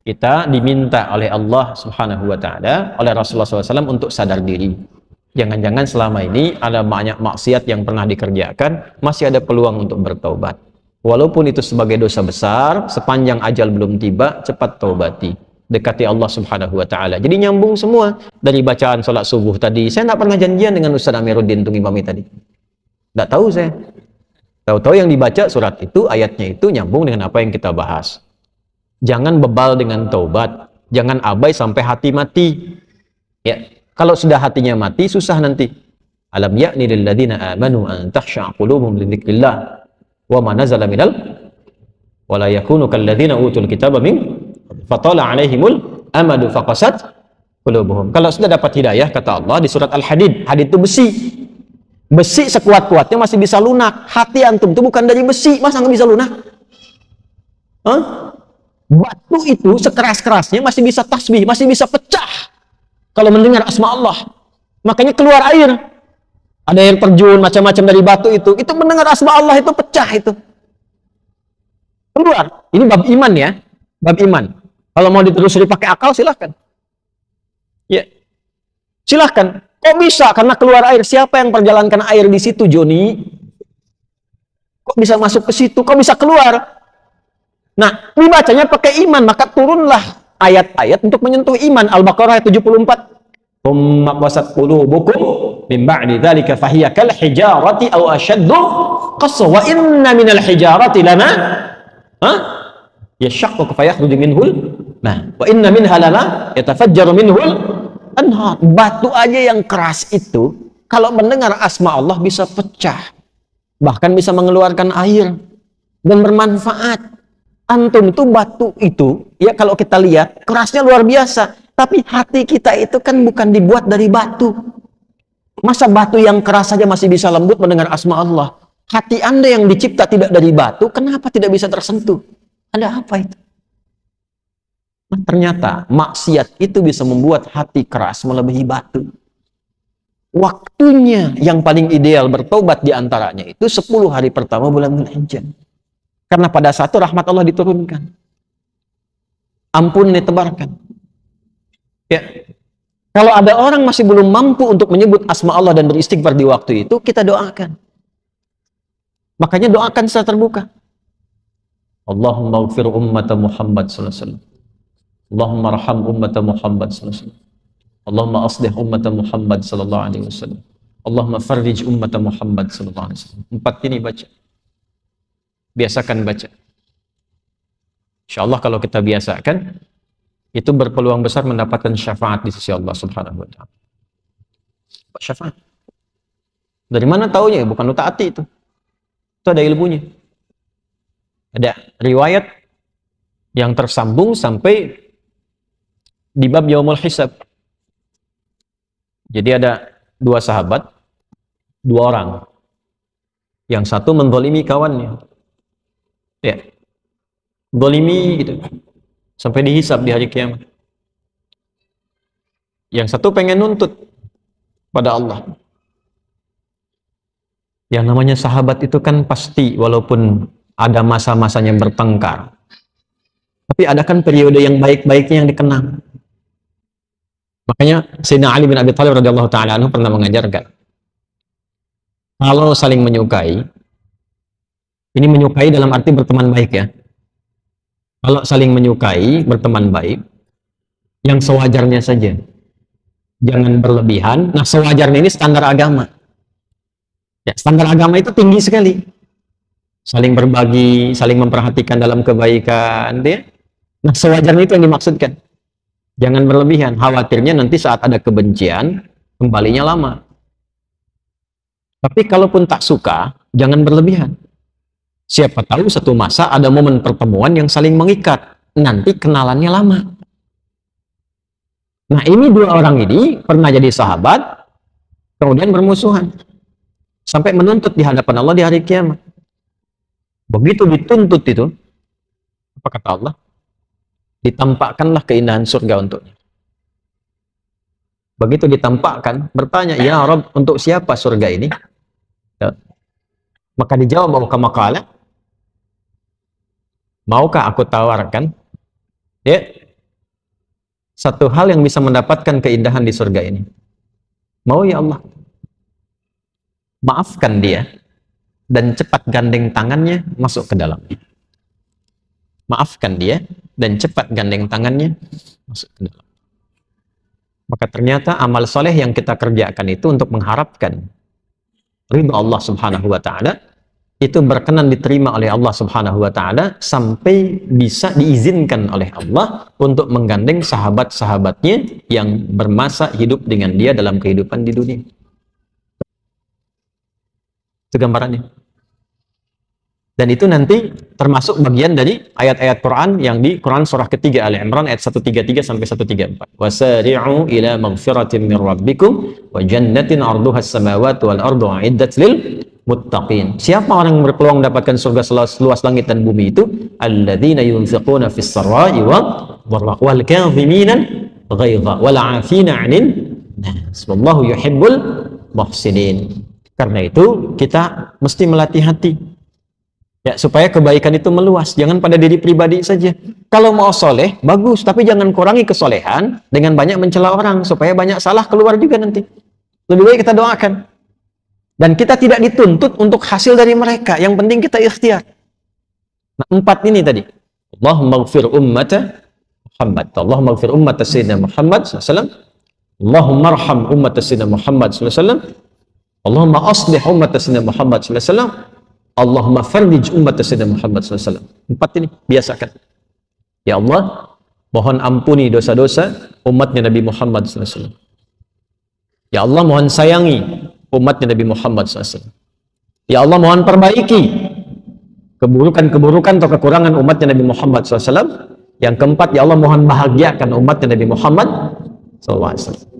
Kita diminta oleh Allah Subhanahu wa Ta'ala, oleh Rasulullah SAW untuk sadar diri. Jangan-jangan selama ini ada banyak maksiat yang pernah dikerjakan, masih ada peluang untuk bertaubat. Walaupun itu sebagai dosa besar, sepanjang ajal belum tiba, cepat taubati. Dekati Allah Subhanahu wa Ta'ala. Jadi nyambung semua dari bacaan sholat subuh tadi. Saya tidak pernah janjian dengan Ustaz Amiruddin Tungimami tadi. Tidak tahu saya. Tahu-tahu yang dibaca surat itu, ayatnya itu nyambung dengan apa yang kita bahas. Jangan bebal dengan taubat, jangan abai sampai hati mati. Ya, kalau sudah hatinya mati susah nanti. Alam ya'ni lil ladzina amanu an takhsha'a qulubuhum li dzikrillah wa ma nazala minal wa la yakunu kal ladzina utul kitaba min fatala 'alaihimul amadu faqasat qulubuhum. Kalau sudah dapat hidayah, kata Allah di surat Al-Hadid, hadid itu besi. Besi sekuat-kuatnya masih bisa lunak. Hati antum itu bukan dari besi, masa nggak bisa lunak? Hah? Batu itu sekeras-kerasnya masih bisa tasbih, masih bisa pecah kalau mendengar asma Allah. Makanya keluar air. Ada air terjun, macam-macam dari batu itu mendengar asma Allah itu pecah itu. Keluar. Ini bab iman ya. Bab iman. Kalau mau ditelusuri pakai akal silahkan. Ya. Silahkan. Kok bisa? Karena keluar air. Siapa yang perjalankan air di situ, Joni? Kok bisa masuk ke situ? Kok bisa keluar? Nah, dibacanya pakai iman, maka turunlah ayat-ayat untuk menyentuh iman. Al-Baqarah ayat 74. Tsumma qasat qulubukum min ba'di dzalika fahiya kal hijarati aw ashaddu qaswa wa inna minal hijarati lama yashaqqu fayakhruju minhul ma wa inna minha lama yatafajjaru minhul anhar. Batu aja yang keras itu kalau mendengar asma Allah bisa pecah, bahkan bisa mengeluarkan air dan bermanfaat. Antum itu batu itu, ya kalau kita lihat, kerasnya luar biasa. Tapi hati kita itu kan bukan dibuat dari batu. Masa batu yang keras saja masih bisa lembut mendengar asma Allah? Hati Anda yang dicipta tidak dari batu, kenapa tidak bisa tersentuh? Ada apa itu? Nah, ternyata maksiat itu bisa membuat hati keras melebihi batu. Waktunya yang paling ideal bertobat diantaranya itu 10 hari pertama bulan Dzulhijjah. Karena pada saat itu rahmat Allah diturunkan. Ampun ditebarkan. Ya. Kalau ada orang masih belum mampu untuk menyebut asma Allah dan beristighfar di waktu itu, kita doakan. Makanya doakan secara terbuka. Allahumma ighfir ummata Muhammad sallallahu alaihi wasallam. Allahumma arham ummata Muhammad sallallahu alaihi wasallam. Allahumma aslih ummata Muhammad sallallahu alaihi wasallam. Allahumma farrij ummata Muhammad sallallahu alaihi wasallam. 4 ini baca. Biasakan baca. Insyaallah kalau kita biasakan, itu berpeluang besar mendapatkan syafaat di sisi Allah Subhanahu wa Ta'ala. Syafaat. Dari mana taunya? Bukan lu taati itu. Itu ada ilmunya. Ada riwayat yang tersambung sampai di bab Yaumul Hisab. Jadi ada 2 sahabat, 2 orang. Yang satu menzalimi kawannya. Ya, dolimi gitu sampai dihisab di hari kiamat. Yang satu pengen nuntut pada Allah. Yang namanya sahabat itu kan pasti walaupun ada masa-masanya bertengkar, tapi ada kan periode yang baik-baiknya yang dikenang. Makanya Sayyidina Ali bin Abi Thalib radhiyallahu ta'ala anhu pernah mengajarkan, kalau saling menyukai, ini menyukai dalam arti berteman baik ya. Kalau saling menyukai, berteman baik, yang sewajarnya saja. Jangan berlebihan. Nah, sewajarnya ini standar agama. Ya, standar agama itu tinggi sekali. Saling berbagi, saling memperhatikan dalam kebaikan. Ya. Nah, sewajarnya itu yang dimaksudkan. Jangan berlebihan. Khawatirnya nanti saat ada kebencian, kembalinya lama. Tapi kalaupun tak suka, jangan berlebihan. Siapa tahu satu masa ada momen pertemuan yang saling mengikat. Nanti kenalannya lama. Nah, ini 2 orang ini pernah jadi sahabat, kemudian bermusuhan. Sampai menuntut di hadapan Allah di hari kiamat. Begitu dituntut itu, apa kata Allah? Ditampakkanlah keindahan surga untuknya. Begitu ditampakkan, bertanya, ya Rabb, untuk siapa surga ini? Maka dijawab bahwa kamakala, maukah aku tawarkan? Ya, satu hal yang bisa mendapatkan keindahan di surga ini. Mau ya Allah, maafkan dia dan cepat gandeng tangannya masuk ke dalam. Maafkan dia dan cepat gandeng tangannya masuk ke dalam. Maka ternyata amal soleh yang kita kerjakan itu untuk mengharapkan ridha Allah Subhanahu wa Ta'ala, itu berkenan diterima oleh Allah Subhanahu wa Ta'ala sampai bisa diizinkan oleh Allah untuk menggandeng sahabat-sahabatnya yang bermasa hidup dengan dia dalam kehidupan di dunia. Itu gambarannya. Dan itu nanti termasuk bagian dari ayat-ayat Quran yang di Quran surah ketiga Ali Imran ayat 133 sampai 134. Wasari'u ila maghfiratin min rabbikum wa jannatin 'arduha as-samawati wal ardu 'iddat lil muttaqin. Siapa orang yang berpeluang mendapatkan surga seluas langit dan bumi itu? Alladzina yunfiquna fis sarai wal kadhimina ghaidha wal 'afina 'anil nas. Wallahu yuhibbul muhsinin. Karena itu kita mesti melatih hati. Ya, supaya kebaikan itu meluas, jangan pada diri pribadi saja. Kalau mau soleh, bagus, tapi jangan kurangi kesolehan dengan banyak mencela orang, supaya banyak salah keluar juga nanti. Lebih baik kita doakan. Dan kita tidak dituntut untuk hasil dari mereka, yang penting kita ikhtiar. Nah, 4 ini tadi. Allahumma gfir ummata Muhammad. Allahumma gfir ummata Sayyidina Muhammad SAW. Allahumma arham ummata Sayyidina Muhammad SAW. Allahumma aslih ummata Sayyidina Muhammad SAW. Allahumma farrij umat Sayyidina Muhammad SAW. 4 ini biasakan. Ya Allah, mohon ampuni dosa-dosa umatnya Nabi Muhammad SAW. Ya Allah, mohon sayangi umatnya Nabi Muhammad SAW. Ya Allah, mohon perbaiki keburukan-keburukan atau kekurangan umatnya Nabi Muhammad SAW. Yang keempat, ya Allah, mohon bahagiakan umatnya Nabi Muhammad SAW.